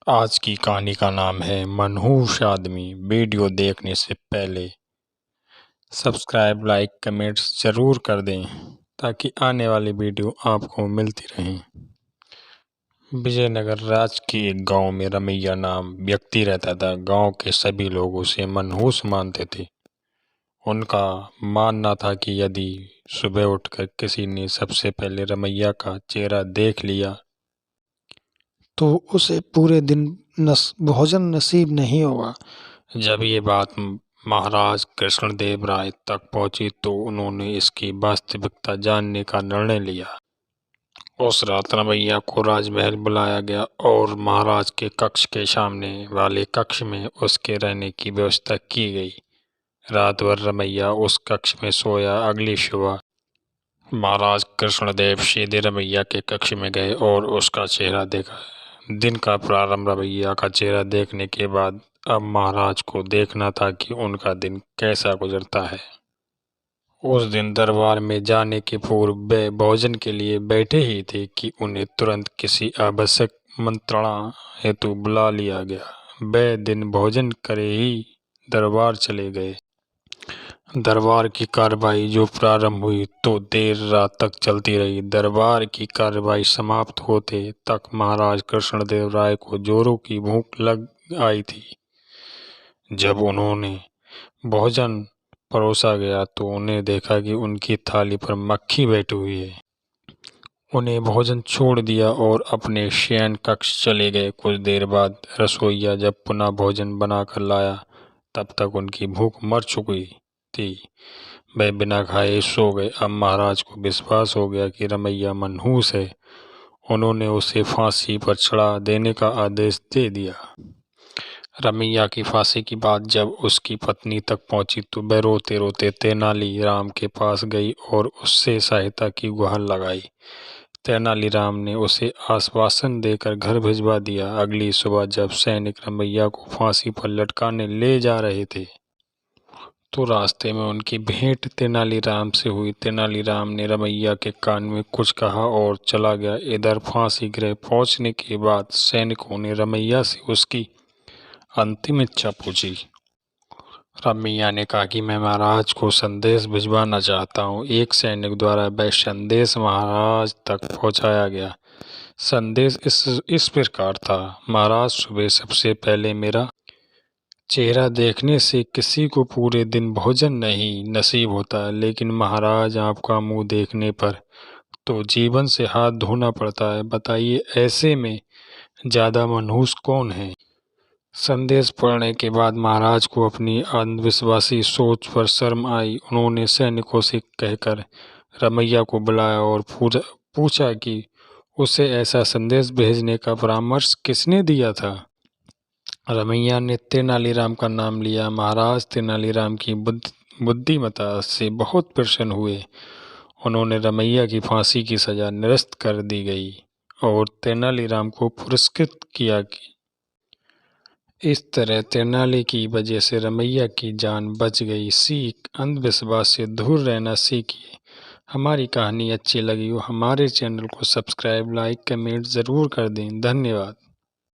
आज की कहानी का नाम है मनहूस आदमी। वीडियो देखने से पहले सब्सक्राइब, लाइक, कमेंट्स जरूर कर दें ताकि आने वाली वीडियो आपको मिलती रहें। विजयनगर राज्य के एक गांव में रमैया नाम व्यक्ति रहता था। गांव के सभी लोग उसे मनहूस मानते थे। उनका मानना था कि यदि सुबह उठकर किसी ने सबसे पहले रमैया का चेहरा देख लिया तो उसे पूरे दिन भोजन नसीब नहीं होगा। जब ये बात महाराज कृष्णदेव राय तक पहुंची तो उन्होंने इसकी वास्तविकता जानने का निर्णय लिया। उस रात रमैया को राजमहल बुलाया गया और महाराज के कक्ष के सामने वाले कक्ष में उसके रहने की व्यवस्था की गई। रात भर रमैया उस कक्ष में सोया। अगली सुबह महाराज कृष्णदेव सीधे रमैया के कक्ष में गए और उसका चेहरा देखा। दिन का प्रारंभ रमैया का चेहरा देखने के बाद अब महाराज को देखना था कि उनका दिन कैसा गुजरता है। उस दिन दरबार में जाने के पूर्व वे भोजन के लिए बैठे ही थे कि उन्हें तुरंत किसी आवश्यक मंत्रणा हेतु बुला लिया गया। वे दिन भोजन करे ही दरबार चले गए। दरबार की कार्रवाई जो प्रारंभ हुई तो देर रात तक चलती रही। दरबार की कार्रवाई समाप्त होते तक महाराज कृष्णदेव राय को जोरों की भूख लग आई थी। जब उन्होंने भोजन परोसा गया तो उन्हें देखा कि उनकी थाली पर मक्खी बैठी हुई है। उन्हें भोजन छोड़ दिया और अपने शयन कक्ष चले गए। कुछ देर बाद रसोइया जब पुनः भोजन बनाकर लाया तब तक उनकी भूख मर चुकी थी। वे बिना खाए सो गए। अब महाराज को विश्वास हो गया कि रमैया मनहूस है। उन्होंने उसे फांसी पर चढ़ा देने का आदेश दे दिया। रमैया की फांसी की बात जब उसकी पत्नी तक पहुंची तो वह रोते रोते तेनालीराम के पास गई और उससे सहायता की गुहार लगाई। तेनालीराम ने उसे आश्वासन देकर घर भिजवा दिया। अगली सुबह जब सैनिक रमैया को फांसी पर लटकाने ले जा रहे थे तो रास्ते में उनकी भेंट तेनालीराम से हुई। तेनालीराम ने रमैया के कान में कुछ कहा और चला गया। इधर फांसी गृह पहुंचने के बाद सैनिकों ने रमैया से उसकी अंतिम इच्छा पूछी। रमैया ने कहा कि मैं महाराज को संदेश भिजवाना चाहता हूँ। एक सैनिक द्वारा वह संदेश महाराज तक पहुंचाया गया। संदेश इस प्रकार था। महाराज, सुबह सबसे पहले मेरा चेहरा देखने से किसी को पूरे दिन भोजन नहीं नसीब होता, लेकिन महाराज आपका मुंह देखने पर तो जीवन से हाथ धोना पड़ता है। बताइए ऐसे में ज्यादा मनहूस कौन है। संदेश पढ़ने के बाद महाराज को अपनी अंधविश्वासी सोच पर शर्म आई। उन्होंने सैनिकों से कहकर रमैया को बुलाया और पूछा कि उसे ऐसा संदेश भेजने का परामर्श किसने दिया था। रमैया ने तेनालीराम का नाम लिया। महाराज तेनालीराम की बुद्धिमत्ता से बहुत प्रसन्न हुए। उन्होंने रमैया की फांसी की सजा निरस्त कर दी गई और तेनालीराम को पुरस्कृत किया। इस तरह तेनाली की वजह से रमैया की जान बच गई। सीख, अंधविश्वास से दूर रहना सीखिए। हमारी कहानी अच्छी लगी हो हमारे चैनल को सब्सक्राइब, लाइक, कमेंट ज़रूर कर दें। धन्यवाद।